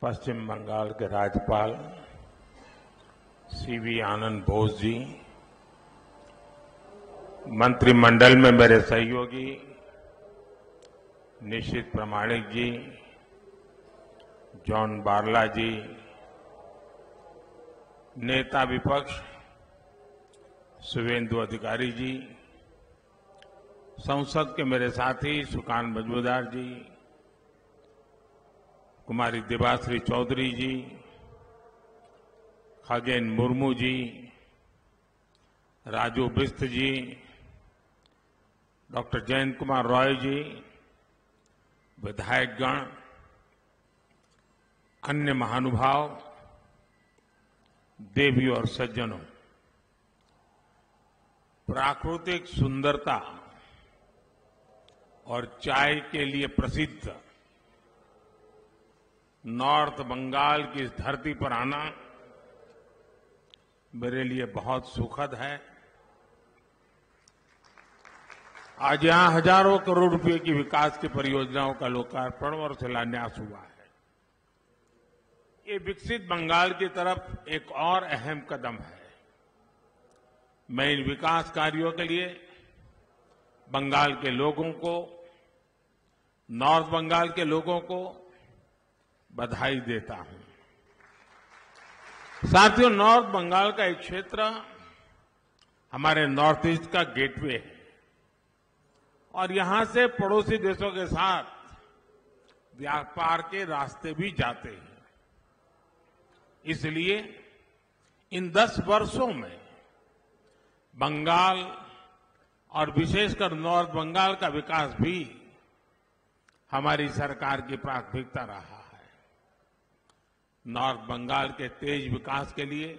पश्चिम बंगाल के राज्यपाल सीवी आनंद बोस जी, मंत्रिमंडल में मेरे सहयोगी निशित प्रामाणिक जी, जॉन बारला जी, नेता विपक्ष शुवेंदु अधिकारी जी, संसद के मेरे साथी सुकान मजूमदार जी, कुमारी देवाश्री चौधरी जी, खगेन मुर्मू जी, राजू बिस्त जी, डॉक्टर जयंत कुमार रॉय जी, विधायकगण, अन्य महानुभाव, देवी और सज्जनों, प्राकृतिक सुंदरता और चाय के लिए प्रसिद्ध नॉर्थ बंगाल की इस धरती पर आना मेरे लिए बहुत सुखद है। आज यहां हजारों करोड़ रुपए की विकास की परियोजनाओं का लोकार्पण और शिलान्यास हुआ है। ये विकसित बंगाल की तरफ एक और अहम कदम है। मैं इन विकास कार्यों के लिए बंगाल के लोगों को, नॉर्थ बंगाल के लोगों को बधाई देता हूं। साथियों, नॉर्थ बंगाल का एक क्षेत्र हमारे नॉर्थ ईस्ट का गेटवे है और यहां से पड़ोसी देशों के साथ व्यापार के रास्ते भी जाते हैं। इसलिए इन 10 वर्षों में बंगाल और विशेषकर नॉर्थ बंगाल का विकास भी हमारी सरकार की प्राथमिकता रहा है। नॉर्थ बंगाल के तेज विकास के लिए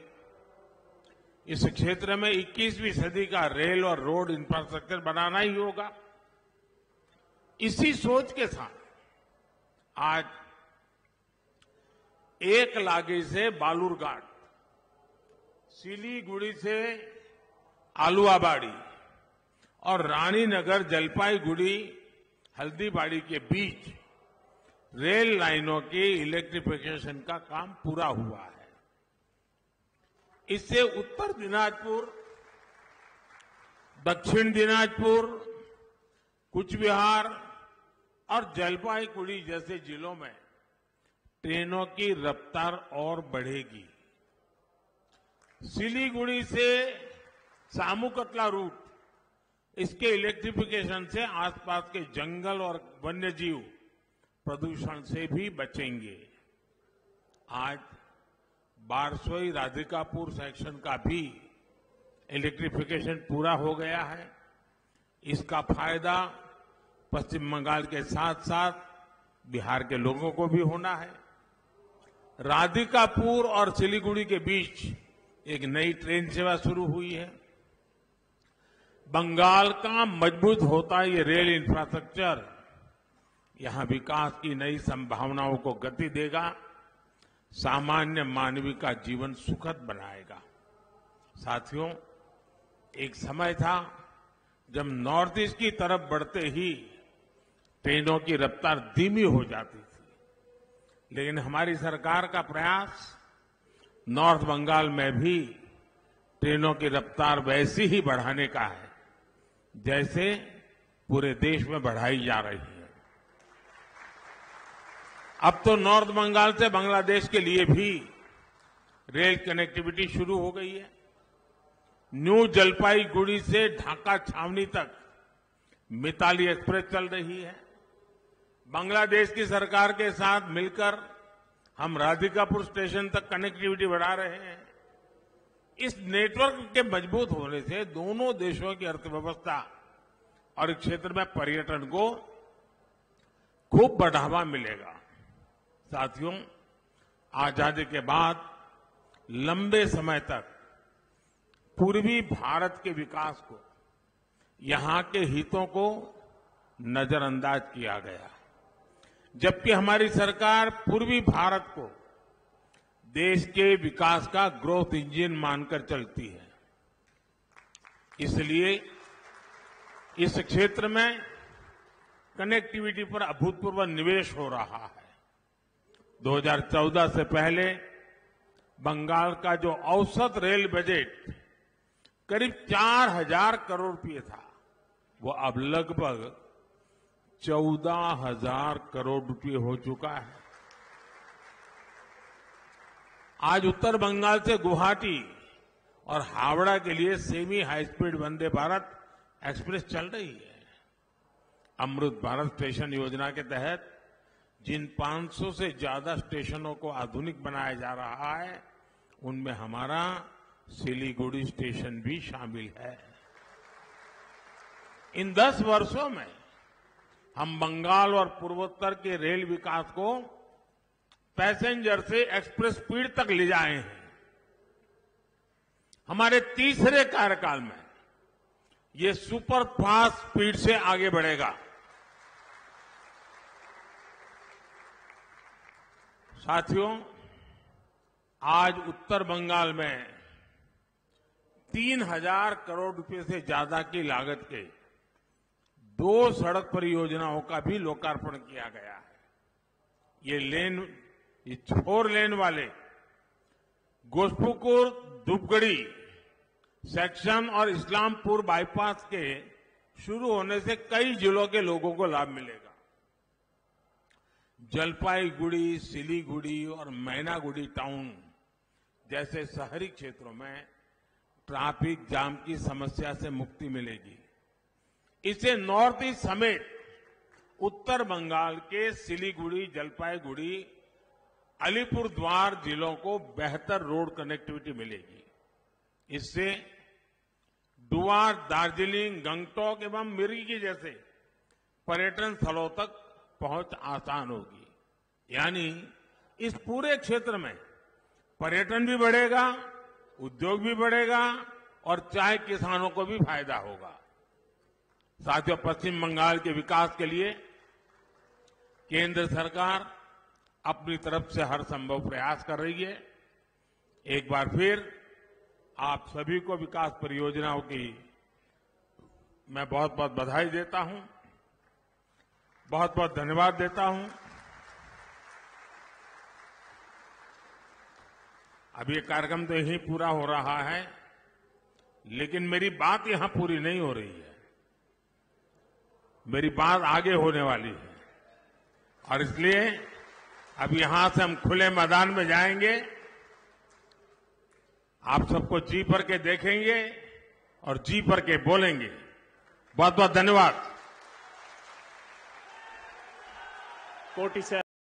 इस क्षेत्र में 21वीं सदी का रेल और रोड इंफ्रास्ट्रक्चर बनाना ही होगा। इसी सोच के साथ आज एक लागी से बालूरघाट, सिलीगुड़ी से आलुआबाड़ी और रानीनगर जलपाईगुड़ी हल्दीबाड़ी के बीच रेल लाइनों की इलेक्ट्रिफिकेशन का काम पूरा हुआ है। इससे उत्तर दिनाजपुर, दक्षिण दिनाजपुर, कूचबिहार और जलपाईगुड़ी जैसे जिलों में ट्रेनों की रफ्तार और बढ़ेगी। सिलीगुड़ी से सामुकतला रूट, इसके इलेक्ट्रिफिकेशन से आसपास के जंगल और वन्यजीव प्रदूषण से भी बचेंगे। आज बारसोई राधिकापुर सेक्शन का भी इलेक्ट्रिफिकेशन पूरा हो गया है। इसका फायदा पश्चिम बंगाल के साथ साथ बिहार के लोगों को भी होना है। राधिकापुर और सिलीगुड़ी के बीच एक नई ट्रेन सेवा शुरू हुई है। बंगाल का मजबूत होता ये रेल इंफ्रास्ट्रक्चर यहां विकास की नई संभावनाओं को गति देगा, सामान्य मानवीय का जीवन सुखद बनाएगा। साथियों, एक समय था जब नॉर्थ ईस्ट की तरफ बढ़ते ही ट्रेनों की रफ्तार धीमी हो जाती थी, लेकिन हमारी सरकार का प्रयास नॉर्थ बंगाल में भी ट्रेनों की रफ्तार वैसी ही बढ़ाने का है जैसे पूरे देश में बढ़ाई जा रही है। अब तो नॉर्थ बंगाल से बांग्लादेश के लिए भी रेल कनेक्टिविटी शुरू हो गई है। न्यू जलपाईगुड़ी से ढाका छावनी तक मिताली एक्सप्रेस चल रही है। बांग्लादेश की सरकार के साथ मिलकर हम राधिकापुर स्टेशन तक कनेक्टिविटी बढ़ा रहे हैं। इस नेटवर्क के मजबूत होने से दोनों देशों की अर्थव्यवस्था और इस क्षेत्र में पर्यटन को खूब बढ़ावा मिलेगा। साथियों, आजादी के बाद लंबे समय तक पूर्वी भारत के विकास को, यहां के हितों को नजरअंदाज किया गया, जबकि हमारी सरकार पूर्वी भारत को देश के विकास का ग्रोथ इंजन मानकर चलती है। इसलिए इस क्षेत्र में कनेक्टिविटी पर अभूतपूर्व निवेश हो रहा है। 2014 से पहले बंगाल का जो औसत रेल बजट करीब 4,000 करोड़ रुपए था, वो अब लगभग 14,000 करोड़ रुपए हो चुका है। आज उत्तर बंगाल से गुवाहाटी और हावड़ा के लिए semi high speed Vande Bharat express चल रही है। अमृत भारत स्टेशन योजना के तहत जिन 500 से ज्यादा स्टेशनों को आधुनिक बनाया जा रहा है, उनमें हमारा सिलीगुड़ी स्टेशन भी शामिल है। इन 10 वर्षों में हम बंगाल और पूर्वोत्तर के रेल विकास को पैसेंजर से एक्सप्रेस स्पीड तक ले जाए हैं। हमारे तीसरे कार्यकाल में ये सुपर फास्ट स्पीड से आगे बढ़ेगा। साथियों, आज उत्तर बंगाल में 3,000 करोड़ रुपए से ज्यादा की लागत के 2 सड़क परियोजनाओं का भी लोकार्पण किया गया है। ये 4 लेन वाले गोस्पुकुर धूपगढ़ी सेक्शन और इस्लामपुर बाईपास के शुरू होने से कई जिलों के लोगों को लाभ मिलेगा। जलपाईगुड़ी, सिलीगुड़ी और मैनागुड़ी टाउन जैसे शहरी क्षेत्रों में ट्रैफिक जाम की समस्या से मुक्ति मिलेगी। इससे नॉर्थ ईस्ट समेत उत्तर बंगाल के सिलीगुड़ी, जलपाईगुड़ी, अलीपुरद्वार जिलों को बेहतर रोड कनेक्टिविटी मिलेगी। इससे डुआर, दार्जिलिंग, गंगटोक एवं मिरिकी जैसे पर्यटन स्थलों तक पहुंच आसान होगी। यानी इस पूरे क्षेत्र में पर्यटन भी बढ़ेगा, उद्योग भी बढ़ेगा और चाय किसानों को भी फायदा होगा। साथियों, पश्चिम बंगाल के विकास के लिए केंद्र सरकार अपनी तरफ से हर संभव प्रयास कर रही है। एक बार फिर आप सभी को विकास परियोजनाओं की मैं बहुत बहुत बधाई देता हूं, बहुत बहुत धन्यवाद देता हूं। अब ये कार्यक्रम तो यहीं पूरा हो रहा है, लेकिन मेरी बात यहां पूरी नहीं हो रही है। मेरी बात आगे होने वाली है और इसलिए अब यहां से हम खुले मैदान में जाएंगे, आप सबको जी भर के देखेंगे और जी भर के बोलेंगे। बहुत बहुत धन्यवाद। कोटी से